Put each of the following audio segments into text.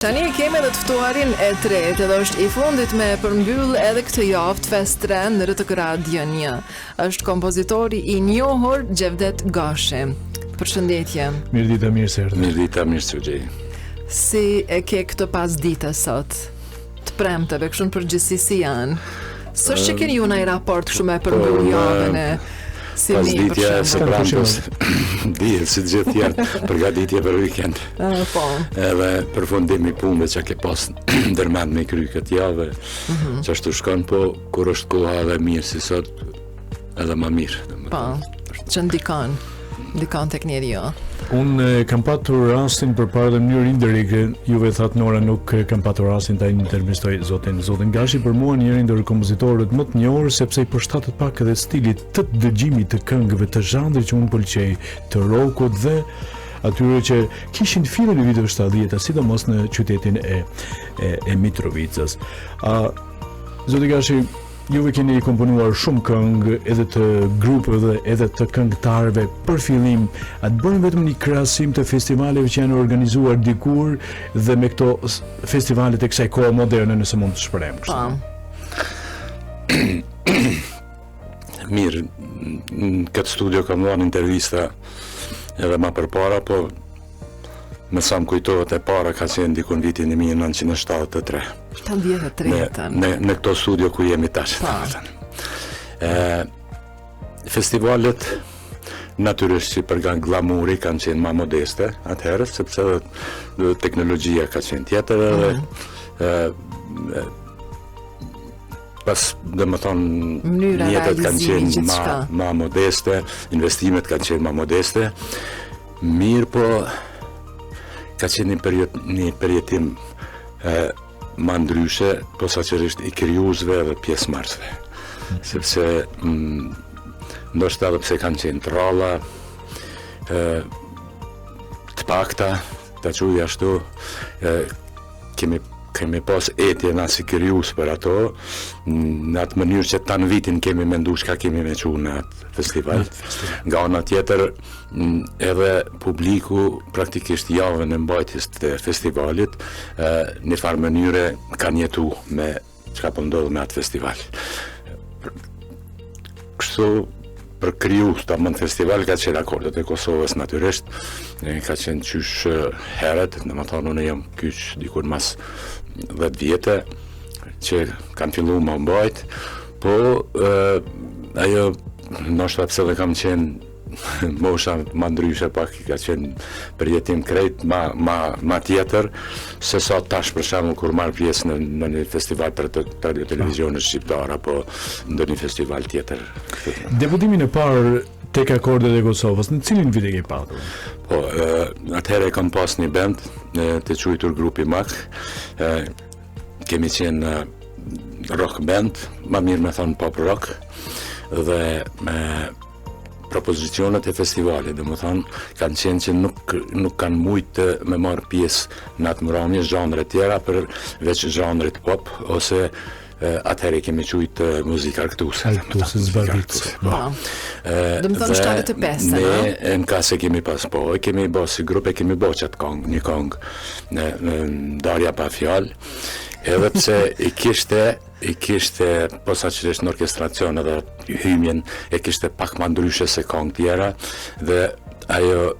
Tani kemi edhe të ftuarin e tretë, edhe është I fundit me përmbyll edhe këtë javë të festre në RTK Radio 1. Është kompozitori I njohur Gjevdet Gashi. Përshëndetje. Mirëdita, mirë se erdhe. Mirëdita, mirë se u gjej. Si e ke këtë pas dite sot? Të premteve, kështu në përgjithësi si janë? S'është që keni ju ndaj raport kështu me përmbyll javën e si pasditja së premtes, dihet si të gjithë tjerë, përgatitje për vikend. Po. Edhe përfundimi punëve që ke pas ndërmend me kry këtë javë, që ashtu shkon, po kur është koha edhe mirë si sot, edhe më mirë. Po, që ndikon tek njeriu. Unë kam patur rastin përpara dhe mënyrë indirike, juve thatë Nora nuk kam patur rastin ta intervistoj zotin Gashi, për mua njëri ndër kompozitorët më të njohur sepse I përshtatet pak edhe stilit të dëgjimit të këngëve të zhandrit që unë pëlqej, të rockut dhe atyre që kishin fillim në viteve 70, sidomos në qytetin e Mitrovicës. Zoti Gashi, juve keni komponuar shumë këngë edhe të grupeve edhe të këngëtarëve. Për fillim, a të bën vetëm një krahasim të festivaleve që janë organizuar dikur dhe me këto festivalet e kësaj kohe moderne, nëse mund të shprehim kështu? Mirë, në këtë studio kam dhënë intervista edhe më përpara, po me sa më kujtohet e para ka qenë dikun vitin 1973. 73. Në këto studio ku jemi tash. Festivalet natyrisht që për glamuri kanë qenë më modeste atëherë, sepse teknologjia ka qenë tjetër edhe pas domethënë jetët kanë qenë më modeste, investimet kanë qenë më modeste. Mirë, po ka qenë një përjetim më ndryshe, posaçërisht I krijuesve dhe pjesëmarrësve. Sepse ndoshta edhe pse kanë qenë të rralla, të pakta, ta quaj ashtu, kemi pas etje na si krijues për ato, në atë mënyrë që ta në vitin kemi menduar çka kemi me çu në atë festival. Nga ana tjetër, edhe publiku praktikisht javën e mbajtjes të festivalit në farë mënyre kanë jetu me çka po ndodh me atë festival. Kështu për krijues ta mend festival ka qenë akordet e Kosovës natyrisht, ka qenë qysh herët, domethënë unë jam kyç dikur mas 10 vjetë që kanë filluar më mbajt, po ajo ndoshta pse dhe kam qenë mosha më ndryshe pak, ka qenë përjetim krejt ma tjetër se sa tash për shembull kur marr pjesë në një festival për televizionin shqiptar apo ndonjë festival tjetër. Debutimin e parë tek akordet e Kosovës, në cilin vit e ke patur? Po, atëherë kam pas një band të quajtur grupi Mak. Kemi qenë rock band, më mirë me thonë pop rock, dhe propozicionet e festivalit, domethënë, kanë qenë që nuk kanë mujtë me marrë pjesë në atë mbrëmje zhanre tjera përveç zhanrit pop ose atëherë kemi quajtë muzikë arktuse. Domethënë 75, ne në kasë kemi pas kemi bërë si grupe, kemi bërë qatë këngë, një këngë në Darja pa fjalë, edhe pse I kishte posaçërisht në orkestracion edhe hymjen e kishte pak më ndryshe se këngë tjera dhe ajo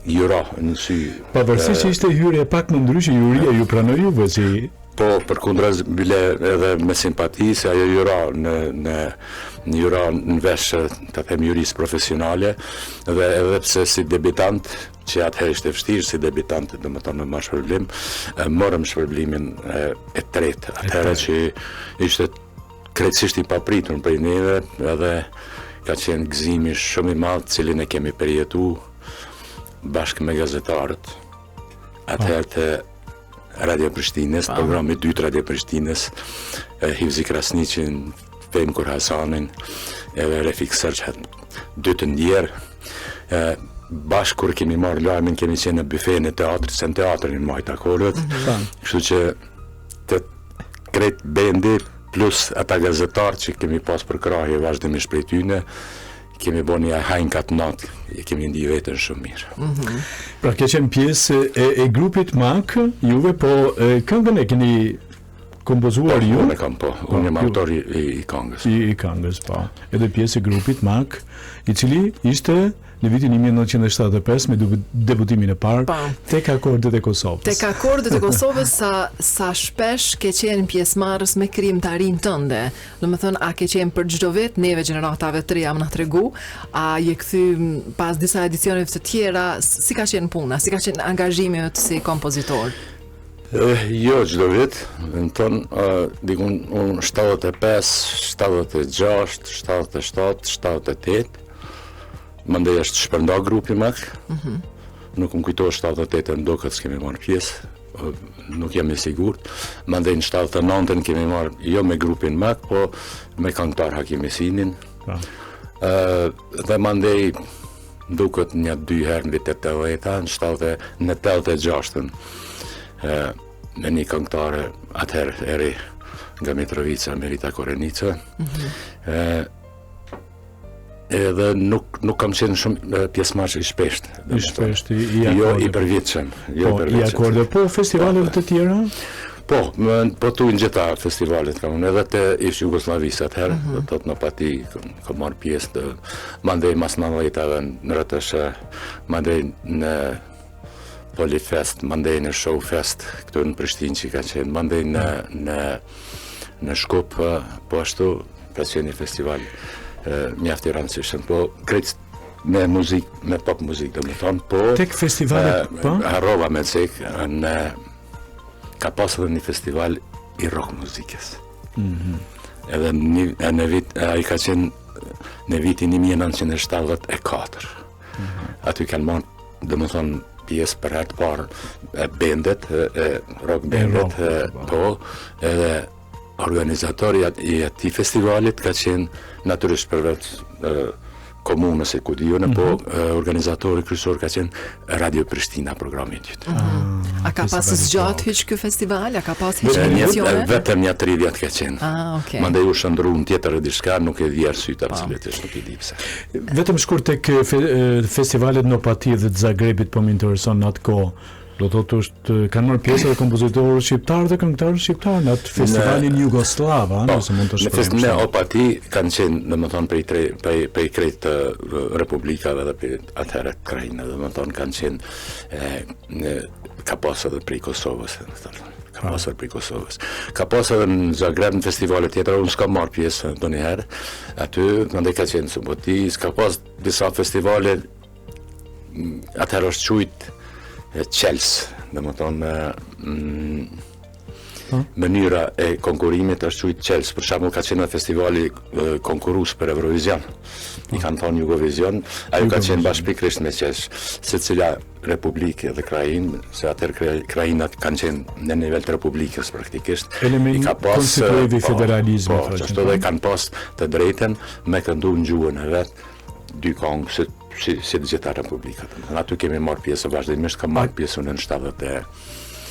jura në sy. Pavarësisht që ishte hyrje pak më ndryshe, juria ju pranoi juve si po përkundër bile edhe me simpati se ajo jura në vesh të them jurisë profesionale dhe edhe pse si debitant që atëherë ishte vështirë si debitant, domethënë me shpërblim, morëm shpërblimin e tretë, atëherë që ishte krejtësisht I papritur për neve, edhe ka qenë gëzimi shumë I madh, cilin e kemi përjetu bashkë me gazetarët. Atëherë të Radio Prishtinës, programi 2 Radio Prishtinës, Hivzi Krasniqin, Fehim Kurhasanin, edhe Refik Sërçhat, 2 të ndjerë, bashkë kur kemi marrë lajmin, kemi qenë në bufetin e teatrit, se në teatrin majt akordet, kështu që të krejt bendi plus ata gazetarë që kemi pas për krahje vazhdimisht prej tyne, kemi bo një hajnë katë natë, kemi ndi vetën shumë mirë. Pra ke qenë pjesë e grupit MAK, juve, po këngën e keni kompozuar ju? Unë e kam unë jam autor i këngës. I këngës, po. Edhe pjesë e grupit MAK, i cili ishte në vitin 1975 me debutimin e parë tek akordet e Kosovës. Tek akordet e Kosovës sa shpesh ke qenë pjesëmarrës me krijimtarinë tënde. Domethënë, a ke qenë për çdo vet, neve gjeneratave të reja më na tregu, a je kthy pas disa edicioneve të tjera, si ka qenë puna, si ka qenë angazhimi yt si kompozitor? Jo çdo vit, në tonë dikun unë 75, 76, 77, 78. Mandej është shpërnda grupi MAK. Nuk më kujtohet 78 në do këtë s'kemi marrë pjesë, nuk jam i sigurt. Mandej në 79 kemi marrë jo me grupin MAK, po me këngëtar Hakim Mesinin. Dhe mandej duket një 2 herë në vitet 80, në 86 me një këngëtare atëherë eri nga Mitrovica, Merita Korenica. Edhe nuk kam qenë shumë pjesëmarrës i shpesht. Jo i përvitshëm. I akorde, po festivalet të tjera? Po tu në gjitha festivalet kam, edhe të ish Jugoslavisë atëherë, do të në pati kam marrë pjesë të mandej mas 90-ave në Rëtëshë, mandej në Polifest, mandej në Showfest, këtu në Prishtinë që ka qenë, mandej në Shkup, po ashtu ka qenë një festival mjaft i rëndësishëm, po krejt me muzikë, me pop muzikë dhe më thonë, po tek festivalet, po? Harrova me cek, ka pasur një festival i rock muzikës. Edhe në vit, ai ka qenë në vitin 1974. Aty kanë marrë, dhe më thonë, pjesë për herë të parë bendet, rock bendet, po, edhe organizatori i atij festivalit ka qenë natyrisht përveç komunës e Kudijone, po organizatori kryesor ka qenë Radio Prishtina, programi i dytë. A ka pas zgjat hiç ky festival? A ka pas hiç edicione? Vetëm një 30 ka qenë. Okay. Mandej u shndru në tjetër diçka, nuk e di arsyet absolutisht, nuk e di pse. Vetëm shkurt tek festivalet në Opati dhe të Zagrebit, po më intereson në atë kohë. Do të thotë kanë marrë pjesë edhe kompozitorë shqiptarë dhe këngëtarë shqiptarë në atë festivalin Jugoslav, nëse mund të shprehim. Në Opati kanë qenë, domethënë prej krejt republikave dhe prej atëherë krajina, domethënë kanë qenë ka pasur edhe prej Kosovës, ka pasur prej Kosovës. Ka pasur edhe në Zagreb në festivale tjetra, unë s'kam marrë pjesë ndonjëherë. Aty mandej ka qenë në Opati, ka pas disa festivale atëherë është quajtur Qels, dhe më tonë mënyra e konkurimit është quajtur Qels, për shembull ka qenë në festivali konkurrues për Eurovision, i kanë thonë Jugovision, ajo ka qenë bashkëpikrisht me Qels, secila republikë dhe krajinë, se atëherë krajinat kanë qenë në nivel të republikës praktikisht. Element konstituivi federalizmi, ashtu dhe kanë pas të drejtën me këndu në gjuhën e vet, dy këngë si të gjitha republikat. Aty kemi marrë pjesë vazhdimisht, kam marrë pjesë në 70.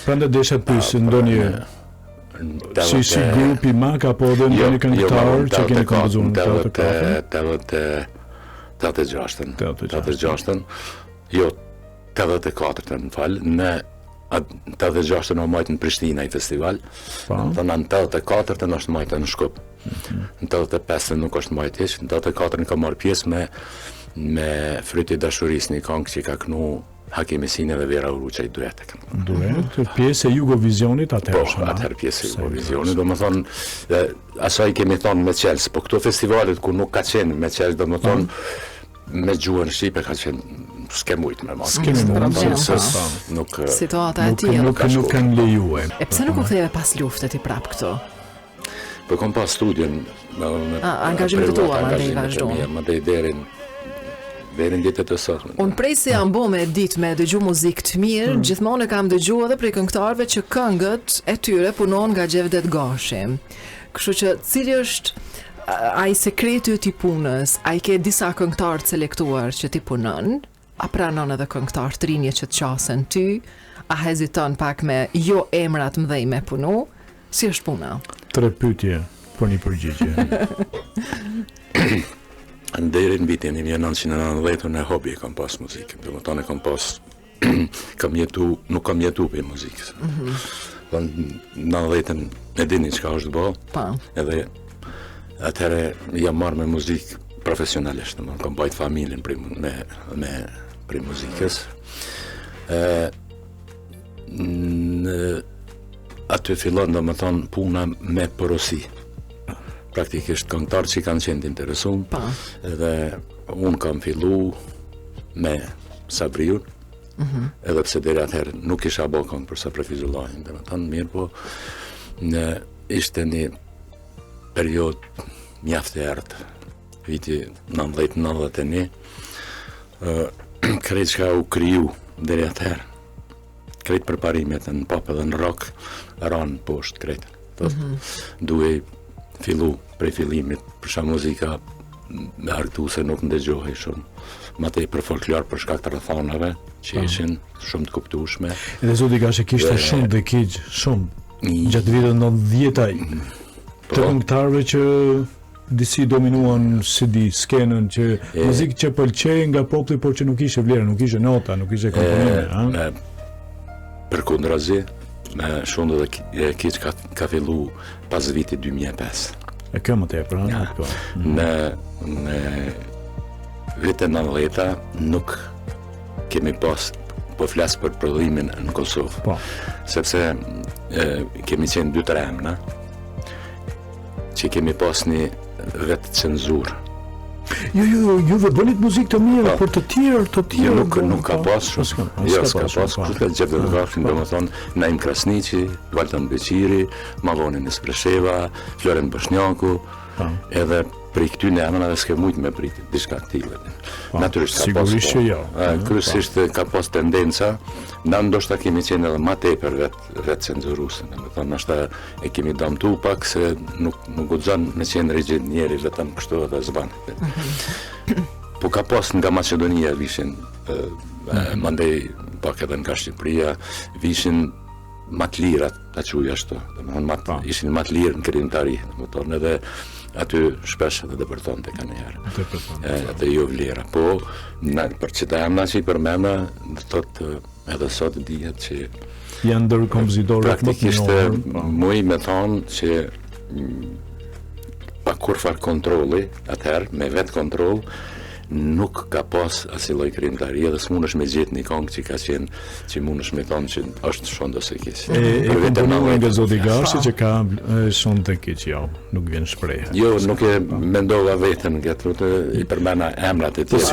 Prandaj desha të pyes ndonjë si grupi MAK apo edhe ndonjë këngëtar që keni kompozuar në të 86. Jo, 84 më fal, në 86 në majtë në Prishtina i festival, në 84 në është majtë në Shkup, në 85 nuk është majtë hiç, në 84 në ka marrë pjesë me Fryti i dashurisë, një këngë që ka kënu Hakim Mesini dhe Vera Uruçaj duet. Duet, pjesë e Jugovisionit atëherë. Po, atëherë pjesë e Jugovisionit, domethënë asaj kemi thonë me Qels, po këto festivalet ku nuk ka qenë me Qels, domethënë me gjuhën shqipe ka qenë s'ke mujt me marrë. Nuk situata e tillë. Nuk kanë lejuar. E pse nuk u ktheve pas luftës i prap këto? Po kam pas studien. Angazhimet tua mandej deri në ditët e sotme. Unë prej se jam bo me ditë me dëgju muzikë të mirë, gjithmonë e kam dëgju edhe prej këngëtarëve që këngët e tyre punon nga Gjevdet Gashi. Kështu që cili është ai sekreti i punës? Ai ke disa këngëtarë të selektuar që ti punon? A pranon edhe këngëtarë të rinj që të qasen ty? A heziton pak me jo emra të mëdhej me punu? Si është puna? 3 pyetje për një përgjigje. Deri në vitin 1990 unë e hobi kam pas muzikën, dhe më tonë e kam pas, nuk kam jetu për muzikës. Në 90-ën e dini çka është bo, edhe atëherë jam marrë me muzikë profesionalisht, kam bajt familjen për muzikës. Aty fillon dhe më thonë puna me porosi. Praktikisht këngëtarë që kanë qenë të interesum, edhe unë kam fillu me Sabriun, edhe pse deri atëherë nuk isha bo këngë për Sabri Fizullahin, dhe më thonë mirë, po ishte një period mjaft e ertë, viti 1991, krejt që u kriju deri atëherë, krejt përparimet në pop edhe në rock, ranë poshtë krejt. Duhej fillu prej fillimit, për shkak muzika me argëtu se nuk ndëgjohej shumë, ma tej për folklor për shkak të rrethonave që ishin shumë të kuptueshme. Edhe zoti Gashi kishte shumë dhe keq, shumë gjatë viteve 90-taj të këngëtarëve që disi dominuan si di skenën, që muzikë që pëlqej nga populli, por që nuk ishte vlerë, nuk ishte nota, nuk ishte komponime. Përkundrazi, me shumë dhe keq ka fillu pas vitit 2005. E kjo më tepër, Në vitin 90-ta nuk kemi pas, po flas për prodhimin në Kosovë, sepse kemi qenë 2-3 emna që kemi pas një vetë cenzurë. Ju dhe bënit muzikë të mirë, por të tjerë... Nuk ka pas shumë, s'ka pas, kështë të Gjevdet Gashin, dhe më thonë, Naim Krasniqi, Valtan Beqiri, Malonin Espresheva, Floren Boshnjaku, edhe prej këtyne emnave s'ke mujt me pritit, diçka tillë. Natyrisht ka pas, kryesisht ka pas tendenca, na ndoshta kemi qenë edhe ma tepër vetë cenzuruese, domethënë ndoshta e kemi damtu pak se nuk guxon me qenë rigjid njeri vetëm kështu edhe zban. Po ka pas nga Maqedonia vishin, mandej pak edhe nga Shqipëria, vishin ma të lirat, ta quaj ashtu, domethënë ishin ma të lirë në krijimtari, domethënë edhe aty shpesh edhe depërton të kanë njerë. Edhe jo vlera. Po, për që ta emna që i përmena, dhe thot edhe sot dihet që janë ndër kompozitorët më të njohur. Muj me thonë që pa kurfar kontrolli, atëherë, me vetë kontroll, nuk ka pas asnjë lloj krijimtari dhe s'mundesh me gjetë një këngë që ka qenë që mundesh me thonë që është shon ose keq. E komponuar nga zoti Gashi që ka shon të keq, jo, nuk vjen shprehje. Jo, nuk e mendova veten gjatë i përmena emrat e tjerë.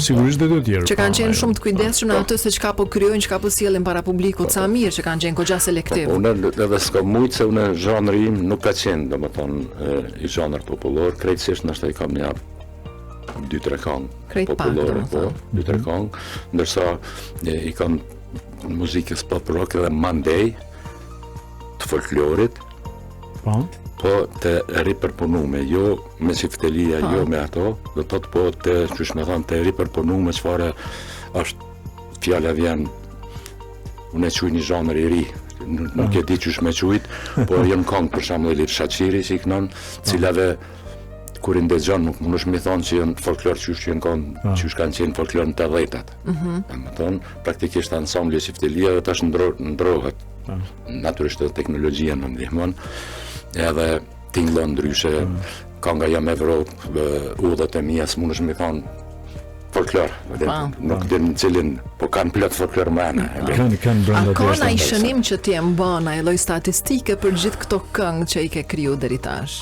Sigurisht dhe të tjerë. Që kanë qenë shumë të kujdesshëm në atë se çka po krijojnë, çka po sjellin para publikut, sa mirë që kanë qenë goxha selektiv. Unë edhe s'ka mujt se unë zhanri im nuk ka qenë, domethënë, i zhanër popullor, krejtësisht ndoshta i kam një 2-3 këngë popullore, po, 2-3 këngë, ndërsa i kanë muzikës pop rock edhe mandej të folklorit, po të ripërpunume, jo me çiftelia, jo me ato, do thotë po të, qysh me thonë, të ripërpunume çfarë është fjala vjen, unë e quaj një zhanër i ri, nuk e di qysh me quajt, po janë këngë për shembull Elit Shaqiri që i kënon, cilave kur i ndëgjon nuk mundesh me thonë që janë folklor qysh kanë qenë folklor në të 80-tat. Më thonë, praktikisht ansambli çiftelia dhe tash ndrohet. Natyrisht edhe teknologjia në ndihmon, edhe tingëllon ndryshe, ka nga jam Evropë, udhët e mia s'mundesh me thonë folklor, nuk din cilin, po kanë plot folklor mëna. A ka na i shënim që ti e mban ai lloj statistike për gjithë këto këngë që i ke kriju deri tash?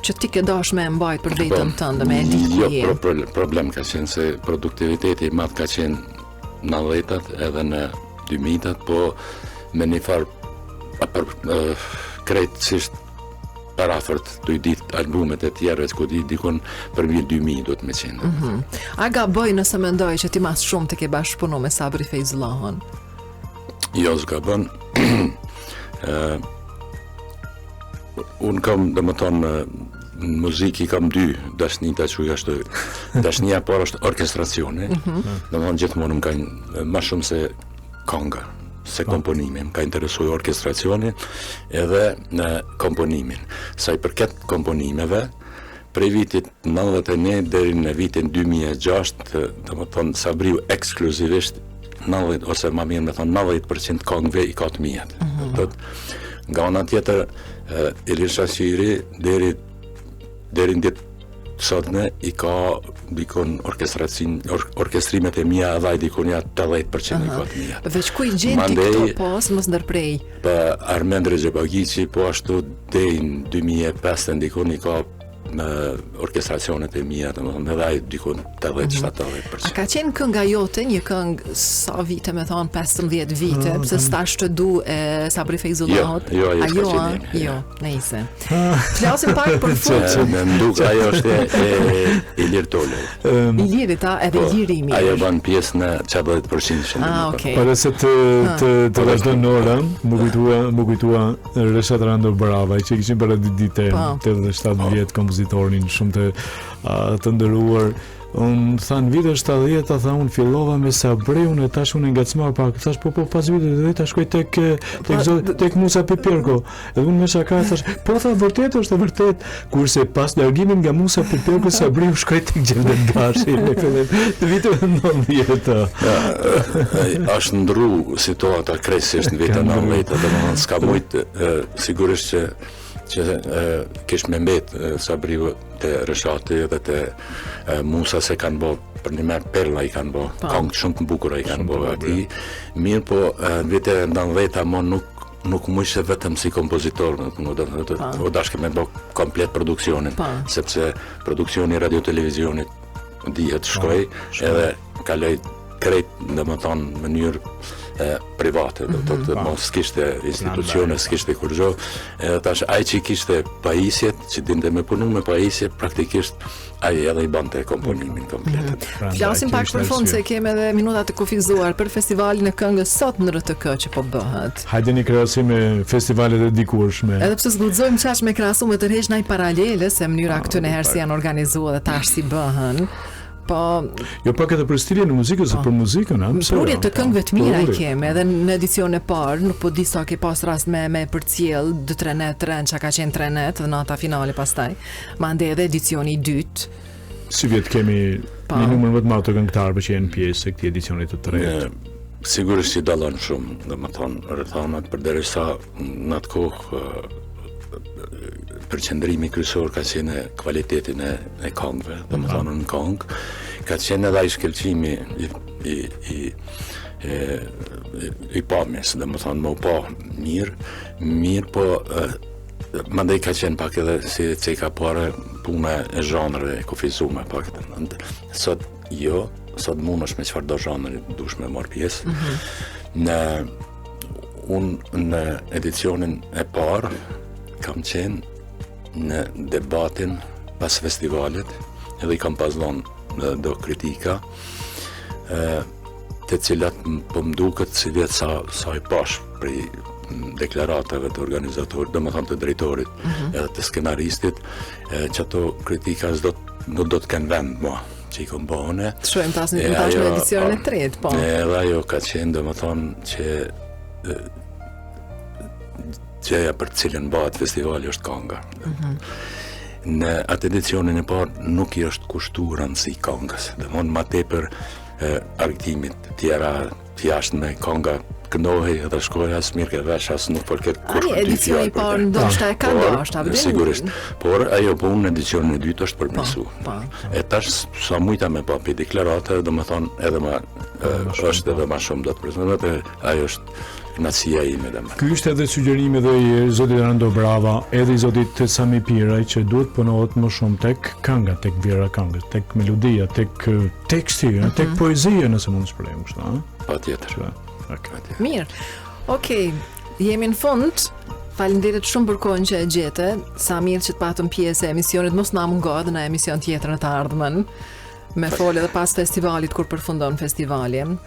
Që ti ke dash me mbajt për vetën tënde, me ditë. Jo, problem ka qenë se produktiviteti i madh ka qenë në 90-tat edhe në 2000-tat, po me një farë krejtësisht parafort të i ditë albumet e tjera që di dikon për 2000 do të me qenë. A gaboj nëse mendoj që ti mas shumë të ke bashkëpunu me Sabri Feyzullahun? Jo, s'ka bën. Unë kam, dhe më thonë, në muzikë i kam dy dashnita që i ashtu. Dashnia por është orkestracione, dhe më thonë gjithmonë më kanë ma shumë se konga. se komponimin, ka interesuar orkestracionin edhe në komponimin. Sa i përket komponimeve, prej vitit 91 deri në vitin 2006, domethënë Sabriu ekskluzivisht 90 ose më mirë me thonë 90% këngëve i ka të mia. Nga ana tjetër Ilir Shaqiri deri në ditë sotme i ka dikon orkestrimet e mia edhe ai dikon ja 80% i ka të mia. Veç ku i gjeti këto pas mos ndërprej. Armend Rexhebagici po ashtu deri në 2005 dikon i ka në orkestracionet e mia, domethënë edhe ai dikon 80-70%. A ka qenë kënga jote një këngë sa vite, me thonë 15 vite, pse stash të du e Sabri Fejzullahut? Jo, ajo s'ka qenë. Jo, nejse. Flasim pak për fund. Në nduk ajo është e Ilir Tole. Ilirit, edhe Iliri i mirë. Ajo ban pjesë në 40%. Okay. Para se të vazhdo Nora, më kujtua Reshat Rando Brava, që kishin para dite 87 vjet kompozitorin shumë të ndëruar. Unë thanë vite 70, tha unë fillova me Sabriun e tash unë ngacmar pak, thash po pas vite dhe ta shkoj tek Musa Pipirko. Edhe unë me shaka thash, po tha vërtet është e vërtet, kurse pas largimin nga Musa Pipirko Sabriu shkoj tek Gjevdet Gashi në fillim të viteve 90. Është ndru situata krejtësisht në vitin 90, domethënë s'ka mujt sigurisht që kish me mbet Sabriu të Reshati dhe të Musa se kanë bo për një merë perla i kanë bo, këngë shumë të bukura i kanë bo ati. Mirë po në vite 90 mo nuk më ishe vetëm si kompozitor, o dashke me bo komplet produksionin, sepse produksioni radio-televizionit dihet shkoj edhe kaloj krejt në më tonë mënyrë private, mos s'kishte institucione, s'kishte kur gjo, edhe tash ai që kishte pajisjet, që dinte me punu me pajisjet, praktikisht ai edhe i bante komponimin komplet. Flasim pak për fund se kemi edhe minutat të kufizuar për festivalin e këngës sot në RTK që po bëhet. Hajde një krahasim me festivalet e dikurshme. Edhe pse s'guxojmë çash me krahasim me tërheq ndaj paralele se mënyra këtu në herë si janë organizuar dhe tash si bëhen. Po, jo pak edhe për stilin e muzikës, se për muzikën, Prurje të këngëve të mira i kemi, edhe në edicion e parë, nuk po di sa ke pas rast me përcjell 2-3 net që ka qenë 3 net dhe nata finale pastaj. Mandej edhe edicioni i dytë. Si vjet kemi një numër më të madh të këngëtarëve që janë pjesë e këtij edicioni të tretë. Sigurisht që dallon shumë, domethënë rrethanat përderisa në atë kohë përqendrimi kryesor ka qenë kualitetin e këngëve, domethënë në këngë, ka qenë edhe ai shkëlqimi i pamjes, domethënë më pa mirë, po mandej ka qenë pak edhe si ka parë puna e zhanreve e kufizuar pak. Sot mund është me çfarëdo zhanri dush me marr pjesë. Unë në edicionin e parë kam qenë në debatin pas festivalit edhe i kam pas dhënë do kritika të cilat po më duket si vjetë sa i pash prej deklaratave të organizatorit, do më thonë të drejtorit edhe të skenaristit, që ato kritika nuk do të kenë vend mua që i kom bëhone. Të shojmë pas një kontash në edicionin e tretë, po. Edhe ajo ka qenë, do më thonë, që gjëja për cilën bëhet festivali është kënga. Në atë edicionin e parë nuk i është kushtuar rëndësi këngës. Domthonë më tepër argëtimit tjera të jashtme, kënga këndohej edhe shkoj as mirë ke vesh as nuk përket kur dy edicioni i parë ndoshta e ka ndoshta vërtet. Sigurisht. Por ajo po unë në edicionin e dytë është përmirësuar. E tash sa mujta me pa pi deklarata, domethënë edhe më është edhe më shumë do të prezantohet, ajo është kënaqësia ime domethënë. Ky ishte edhe sugjerimi dhe i zotit Rando Brava, edhe i zotit Sami Piraj, që duhet punohet më shumë tek kënga, tek vlera këngës, tek melodia, tek teksti, tek poezia, nëse mund të shprehim kështu, ëh? Patjetër. Mirë. Okej, jemi në fund. Faleminderit shumë për kohën që e gjete. Sa mirë që të patëm pjesë e emisionit, mos na mungo edhe në emision tjetër në të ardhmen. Me folë edhe pas festivalit kur përfundon festivali.